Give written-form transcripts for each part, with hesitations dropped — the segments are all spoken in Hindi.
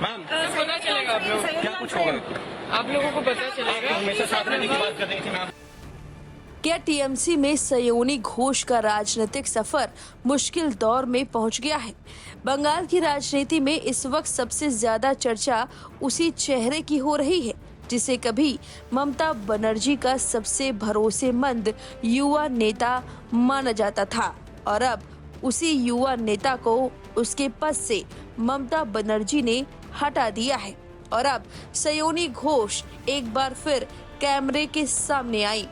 मैम पता चलेगा आप लोग, क्या कुछ होगा? आप लोगों को पता चलेगा। हमेशा साथ रहने की बात कर रही थी मैम। क्या टीएमसी में सयोनी घोष का राजनीतिक सफर मुश्किल दौर में पहुंच गया है? बंगाल की राजनीति में इस वक्त सबसे ज्यादा चर्चा उसी चेहरे की हो रही है जिसे कभी ममता बनर्जी का सबसे भरोसेमंद युवा नेता माना जाता था और अब उसी युवा नेता को उसके पद से ममता बनर्जी ने हटा दिया है और अब सयोनी घोष एक बार फिर कैमरे के सामने आई।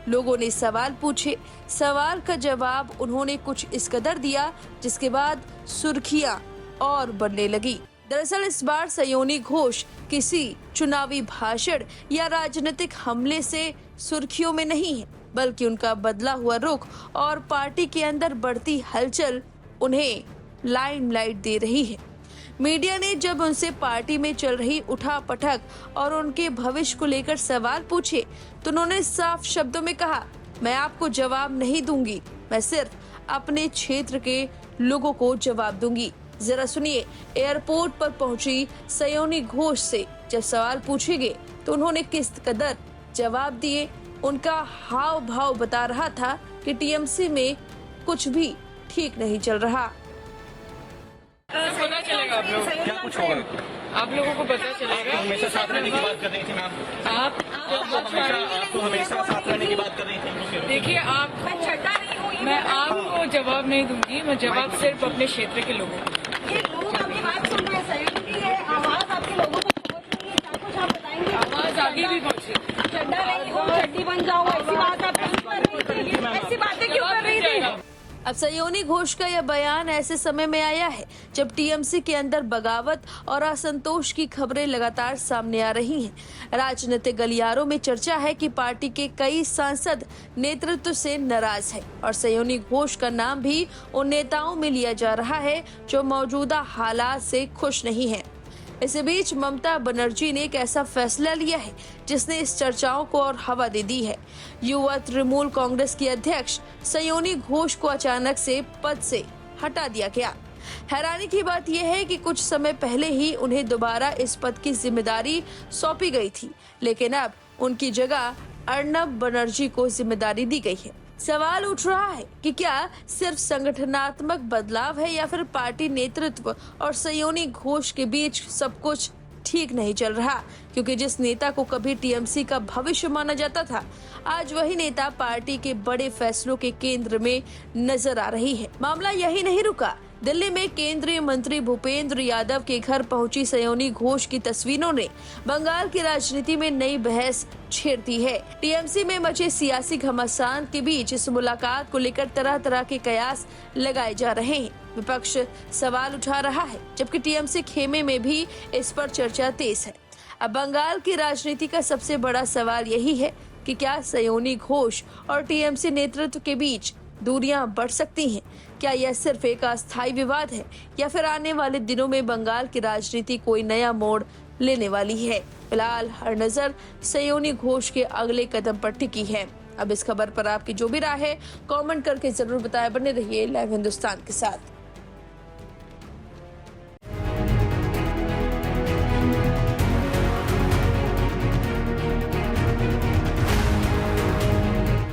लोगों ने सवाल पूछे, सवाल का जवाब उन्होंने कुछ इस कदर दिया जिसके बाद सुर्खियां और बढ़ने लगी। दरअसल इस बार सयोनी घोष किसी चुनावी भाषण या राजनीतिक हमले से सुर्खियों में नहीं है, बल्कि उनका बदला हुआ रुख और पार्टी के अंदर बढ़ती हलचल उन्हें लाइमलाइट दे रही है। मीडिया ने जब उनसे पार्टी में चल रही उठापटक और उनके भविष्य को लेकर सवाल पूछे तो उन्होंने साफ शब्दों में कहा, मैं आपको जवाब नहीं दूंगी, मैं सिर्फ अपने क्षेत्र के लोगों को जवाब दूंगी। जरा सुनिए एयरपोर्ट पर पहुंची सयोनी घोष से जब सवाल पूछे गए तो उन्होंने किस कदर जवाब दिए। उनका हाव भाव बता रहा था कि टीएमसी में कुछ भी ठीक नहीं चल रहा। पता चलेगा आप लोग, क्या कुछ होगा? आप लोगों को पता चलेगा। हमेशा साथ रहने की बात कर रही थी मैम। आप तो हमेशा साथ रहने की बात कर रही थी। देखिए, मैं आपको जवाब नहीं दूंगी, मैं जवाब सिर्फ अपने क्षेत्र के लोगों को। ये लोग आपकी बात सुन रहे हैं, सयोनी है, आवाज आपके लोगों को पहुंच रही है, क्या कुछ आप बताएंगे? आवाज आगे भी पहुंची। चड्डा नहीं हो, चड्डी बन जाओ, ऐसी बात आप क्यों कर रही थी? ऐसी बातें क्यों कर रही थी? अब सयोनी घोष का यह बयान ऐसे समय में आया है जब टीएमसी के अंदर बगावत और असंतोष की खबरें लगातार सामने आ रही हैं। राजनीतिक गलियारों में चर्चा है कि पार्टी के कई सांसद नेतृत्व से नाराज है और सयोनी घोष का नाम भी उन नेताओं में लिया जा रहा है जो मौजूदा हालात से खुश नहीं है। इसी बीच ममता बनर्जी ने एक ऐसा फैसला लिया है जिसने इस चर्चाओं को और हवा दे दी है। युवा तृणमूल कांग्रेस की अध्यक्ष सयोनी घोष को अचानक से पद से हटा दिया गया। हैरानी की बात यह है कि कुछ समय पहले ही उन्हें दोबारा इस पद की जिम्मेदारी सौंपी गई थी, लेकिन अब उनकी जगह अर्नब बनर्जी को जिम्मेदारी दी गई है। सवाल उठ रहा है कि क्या सिर्फ संगठनात्मक बदलाव है या फिर पार्टी नेतृत्व और सयोनी घोष के बीच सब कुछ ठीक नहीं चल रहा, क्योंकि जिस नेता को कभी टीएमसी का भविष्य माना जाता था, आज वही नेता पार्टी के बड़े फैसलों के केंद्र में नजर आ रही है। मामला यही नहीं रुका। दिल्ली में केंद्रीय मंत्री भूपेंद्र यादव के घर पहुंची सयोनी घोष की तस्वीरों ने बंगाल की राजनीति में नई बहस छेड़ दी है। टीएमसी में मचे सियासी घमासान के बीच इस मुलाकात को लेकर तरह तरह के कयास लगाए जा रहे हैं। विपक्ष सवाल उठा रहा है जबकि टीएमसी खेमे में भी इस पर चर्चा तेज है। अब बंगाल की राजनीति का सबसे बड़ा सवाल यही है कि क्या सयोनी घोष और टीएमसी नेतृत्व के बीच दूरियां बढ़ सकती हैं? क्या यह सिर्फ एक अस्थायी विवाद है या फिर आने वाले दिनों में बंगाल की राजनीति कोई नया मोड़ लेने वाली है? फिलहाल हर नजर सयोनी घोष के अगले कदम पर टिकी है। अब इस खबर पर आपकी जो भी राय है कमेंट करके जरूर बताएं। बने रहिए लाइव हिंदुस्तान के साथ।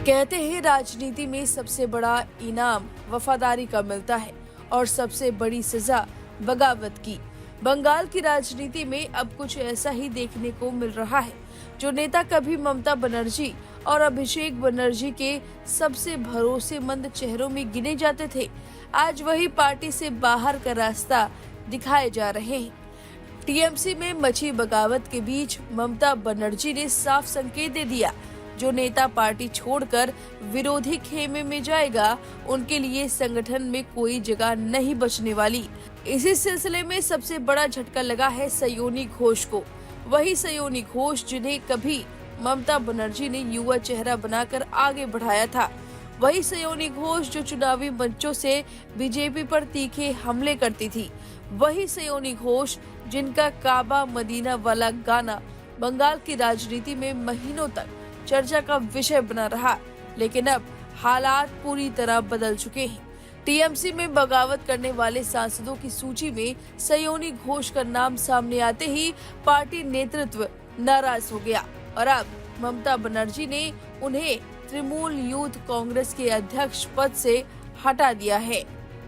कहते हैं राजनीति में सबसे बड़ा इनाम वफादारी का मिलता है और सबसे बड़ी सजा बगावत की। बंगाल की राजनीति में अब कुछ ऐसा ही देखने को मिल रहा है। जो नेता कभी ममता बनर्जी और अभिषेक बनर्जी के सबसे भरोसेमंद चेहरों में गिने जाते थे, आज वही पार्टी से बाहर का रास्ता दिखाए जा रहे हैं। टीएमसी में मची बगावत के बीच ममता बनर्जी ने साफ संकेत दे दिया, जो नेता पार्टी छोड़कर विरोधी खेमे में जाएगा उनके लिए संगठन में कोई जगह नहीं बचने वाली। इसी सिलसिले में सबसे बड़ा झटका लगा है सयोनी घोष को। वही सयोनी घोष जिन्हें कभी ममता बनर्जी ने युवा चेहरा बनाकर आगे बढ़ाया था, वही सयोनी घोष जो चुनावी मंचों से बीजेपी पर तीखे हमले करती थी, वही सयोनी घोष जिनका काबा मदीना वाला गाना बंगाल की राजनीति में महीनों तक चर्चा का विषय बना रहा। लेकिन अब हालात पूरी तरह बदल चुके हैं। टीएमसी में बगावत करने वाले सांसदों की सूची में सयोनी घोष का नाम सामने आते ही पार्टी नेतृत्व नाराज हो गया और अब ममता बनर्जी ने उन्हें तृणमूल यूथ कांग्रेस के अध्यक्ष पद से हटा दिया है।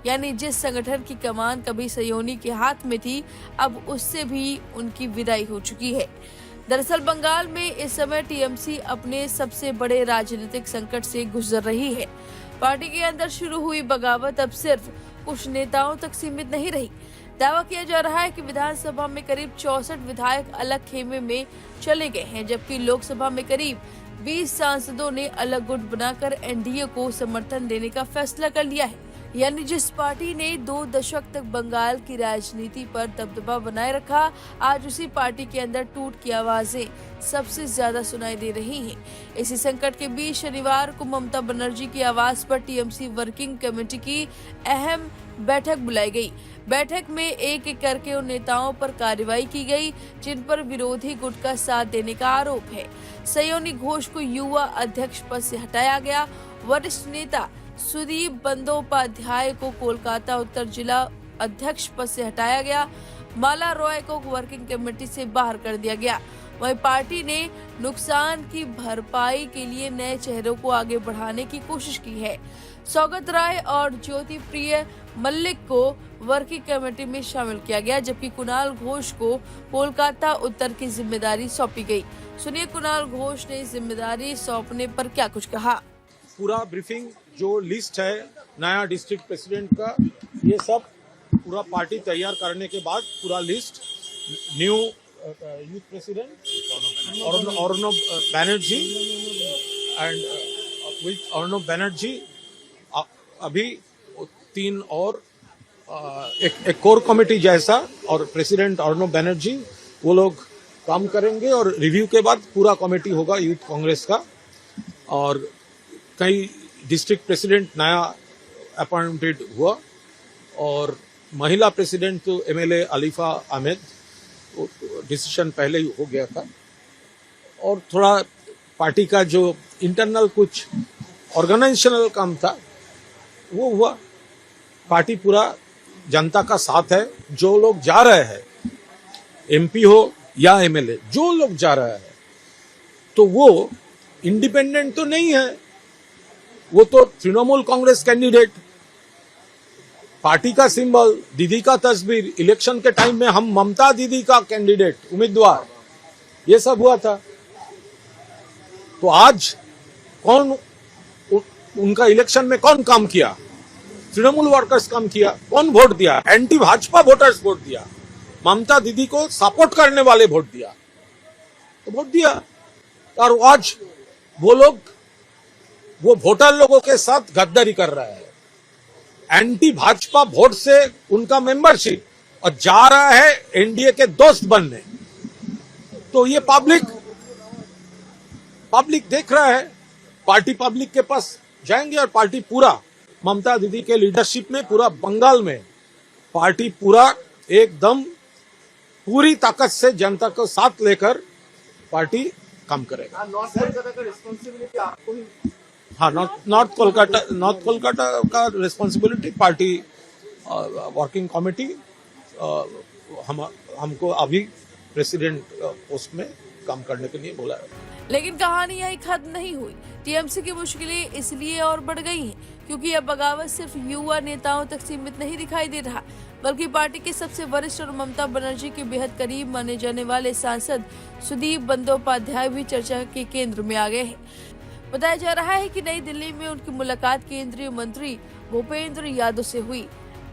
यानी जिस संगठन की कमान कभी सयोनी के हाथ में थी, अब उससे भी उनकी विदाई हो चुकी है। दरअसल बंगाल में इस समय टीएमसी अपने सबसे बड़े राजनीतिक संकट से गुजर रही है। पार्टी के अंदर शुरू हुई बगावत अब सिर्फ कुछ नेताओं तक सीमित नहीं रही। दावा किया जा रहा है कि विधानसभा में करीब 64 विधायक अलग खेमे में चले गए हैं, जबकि लोकसभा में करीब 20 सांसदों ने अलग गुट बनाकर एनडीए को समर्थन देने का फैसला कर लिया है। यानी जिस पार्टी ने 2 दशक तक बंगाल की राजनीति पर दबदबा बनाए रखा, आज उसी पार्टी के अंदर टूट की आवाजें सबसे ज्यादा सुनाई दे रही हैं। इसी संकट के बीच शनिवार को ममता बनर्जी की आवाज पर टीएमसी वर्किंग कमेटी की अहम बैठक बुलाई गई। बैठक में एक एक करके उन नेताओं पर कार्रवाई की गई जिन पर विरोधी गुट का साथ देने का आरोप है। सयोनी घोष को युवा अध्यक्ष पद से हटाया गया। वरिष्ठ नेता सुदीप बंदोपाध्याय को कोलकाता उत्तर जिला अध्यक्ष पद से हटाया गया। माला रॉय को वर्किंग कमेटी से बाहर कर दिया गया। वहीं पार्टी ने नुकसान की भरपाई के लिए नए चेहरों को आगे बढ़ाने की कोशिश की है। सौगत राय और ज्योति प्रिय मल्लिक को वर्किंग कमेटी में शामिल किया गया, जबकि कुणाल घोष को कोलकाता उत्तर की जिम्मेदारी सौंपी गई। सुनिए कुणाल घोष ने जिम्मेदारी सौंपने पर क्या कुछ कहा। पूरा ब्रीफिंग जो लिस्ट है नया डिस्ट्रिक्ट प्रेसिडेंट का, ये सब पूरा पार्टी तैयार करने के बाद पूरा list new youth president Arnab Banerjee and with Arnab Banerjee अभी 3 और एक कोर कमेटी जैसा और प्रेसिडेंट अर्नब बैनर्जी वो लोग काम करेंगे और रिव्यू के बाद पूरा कमेटी होगा यूथ कांग्रेस का। और कई डिस्ट्रिक्ट प्रेसिडेंट नया अपॉइंटेड हुआ और महिला प्रेसिडेंट तो एमएलए अलीफा अहमद, डिसीजन पहले ही हो गया था। और थोड़ा पार्टी का जो इंटरनल कुछ ऑर्गेनाइजेशनल काम था वो हुआ। पार्टी पूरा जनता का साथ है। जो लोग जा रहे हैं, एमपी हो या एमएलए, जो लोग जा रहे हैं तो वो इंडिपेंडेंट तो नहीं है, वो तो तृणमूल कांग्रेस कैंडिडेट। पार्टी का सिंबल, दीदी का तस्वीर, इलेक्शन के टाइम में हम ममता दीदी का कैंडिडेट उम्मीदवार, ये सब हुआ था। तो आज कौन उनका इलेक्शन में कौन काम किया? तृणमूल वर्कर्स काम किया। कौन वोट दिया? एंटी भाजपा वोटर्स वोट दिया। ममता दीदी को सपोर्ट करने वाले वोट दिया, तो वोट दिया। और आज वो लोग वो वोटर लोगों के साथ गद्दारी कर रहा है। एंटी भाजपा वोट से उनका मेंबरशिप और जा रहा है एनडीए के दोस्त बनने। तो ये पब्लिक देख रहा है। पार्टी पब्लिक के पास जाएंगे और पार्टी पूरा ममता दीदी के लीडरशिप में पूरा बंगाल में पार्टी पूरा एकदम पूरी ताकत से जनता को साथ लेकर पार्टी काम करेगा। हाँ, नॉर्थ कोलकाता का रिस्पॉन्सिबिलिटी पार्टी वर्किंग कमेटी हमको अभी प्रेसिडेंट पोस्ट में काम करने के लिए बोला है। लेकिन कहानी यही खत्म नहीं हुई। टीएमसी की मुश्किलें इसलिए और बढ़ गई हैं क्योंकि अब बगावत सिर्फ युवा नेताओं तक सीमित नहीं दिखाई दे रहा, बल्कि पार्टी के सबसे वरिष्ठ और ममता बनर्जी के बेहद करीब माने जाने वाले सांसद सुदीप बंदोपाध्याय भी चर्चा के केंद्र में आ गए हैं। बताया जा रहा है कि नई दिल्ली में उनकी मुलाकात केंद्रीय मंत्री भूपेंद्र यादव से हुई।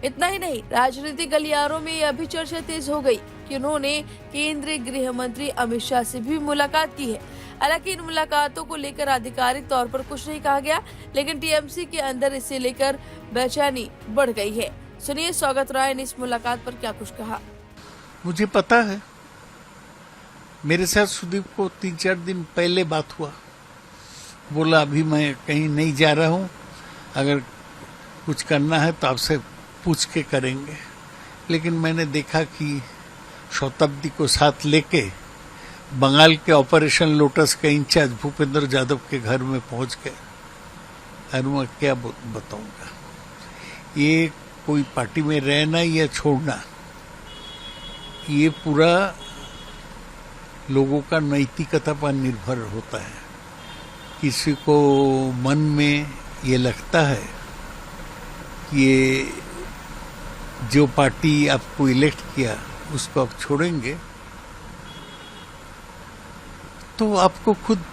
इतना ही नहीं, राजनीतिक गलियारों में यह भी चर्चा तेज हो गई कि उन्होंने केंद्रीय गृह मंत्री अमित शाह से भी मुलाकात की है। हालांकि इन मुलाकातों को लेकर आधिकारिक तौर पर कुछ नहीं कहा गया, लेकिन टीएमसी के अंदर इसे लेकर बेचैनी बढ़ गई है। सुनिए सौगत राय ने इस मुलाकात पर क्या कुछ कहा। मुझे पता है, मेरे साथ सुदीप को 3-4 दिन पहले बात हुआ। बोला अभी मैं कहीं नहीं जा रहा हूँ, अगर कुछ करना है तो आपसे पूछ के करेंगे। लेकिन मैंने देखा कि शताब्दी को साथ लेके बंगाल के ऑपरेशन लोटस के इंचार्ज भूपेंद्र यादव के घर में पहुंच गए। और मैं क्या बताऊंगा, ये कोई पार्टी में रहना या छोड़ना, ये पूरा लोगों का नैतिकता पर निर्भर होता है। किसी को मन में ये लगता है कि ये जो पार्टी आपको इलेक्ट किया उसको आप छोड़ेंगे, तो आपको खुद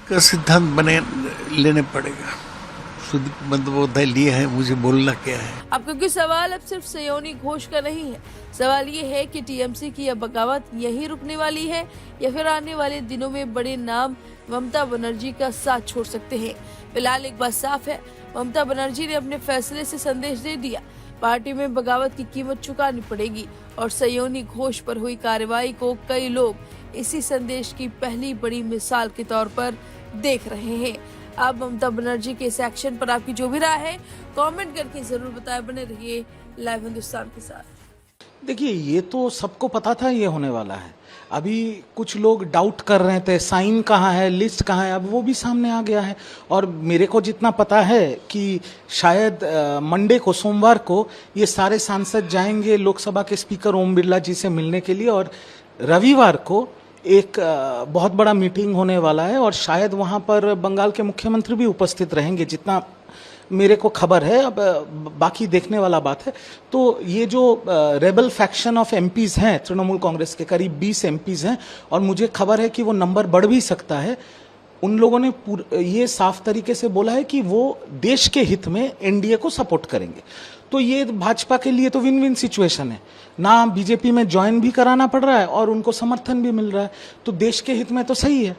का सिद्धांत बने लेने पड़ेगा। सुदीप बंदोपाध्याय लिए है, मुझे बोलना क्या है। अब क्योंकि सवाल अब सिर्फ सयोनी घोष का नहीं है, सवाल ये है कि टीएमसी की यह बगावत यही रुकने वाली है या फिर आने वाले दिनों में बड़े नाम ममता बनर्जी का साथ छोड़ सकते हैं। फिलहाल एक बात साफ है, ममता बनर्जी ने अपने फैसले से संदेश दे दिया, पार्टी में बगावत की कीमत चुकानी पड़ेगी और सयोनी घोष पर हुई कार्रवाई को कई लोग इसी संदेश की पहली बड़ी मिसाल के तौर पर देख रहे हैं। अब ममता बनर्जी के इस एक्शन पर आपकी जो भी राय है कमेंट करके जरूर बताएं। बने रहिए लाइव हिंदुस्तान के साथ। देखिए, ये तो सबको पता था ये होने वाला है। अभी कुछ लोग डाउट कर रहे थे साइन कहाँ है, लिस्ट कहाँ है, अब वो भी सामने आ गया है। और मेरे को जितना पता है कि शायद मंडे को, सोमवार को ये सारे सांसद जाएंगे लोकसभा के स्पीकर ओम बिरला जी से मिलने के लिए, और रविवार को एक बहुत बड़ा मीटिंग होने वाला है और शायद वहां पर बंगाल के मुख्यमंत्री भी उपस्थित रहेंगे, जितना मेरे को खबर है। अब बाकी देखने वाला बात है। तो ये जो रेबल फैक्शन ऑफ एमपीज हैं, तृणमूल कांग्रेस के करीब 20 एमपीज हैं और मुझे खबर है कि वो नंबर बढ़ भी सकता है। उन लोगों ने ये साफ तरीके से बोला है कि वो देश के हित में एनडीए को सपोर्ट करेंगे। तो ये भाजपा के लिए तो विन विन सिचुएशन है, ना बीजेपी में ज्वाइन भी कराना पड़ रहा है और उनको समर्थन भी मिल रहा है, तो देश के हित में तो सही है।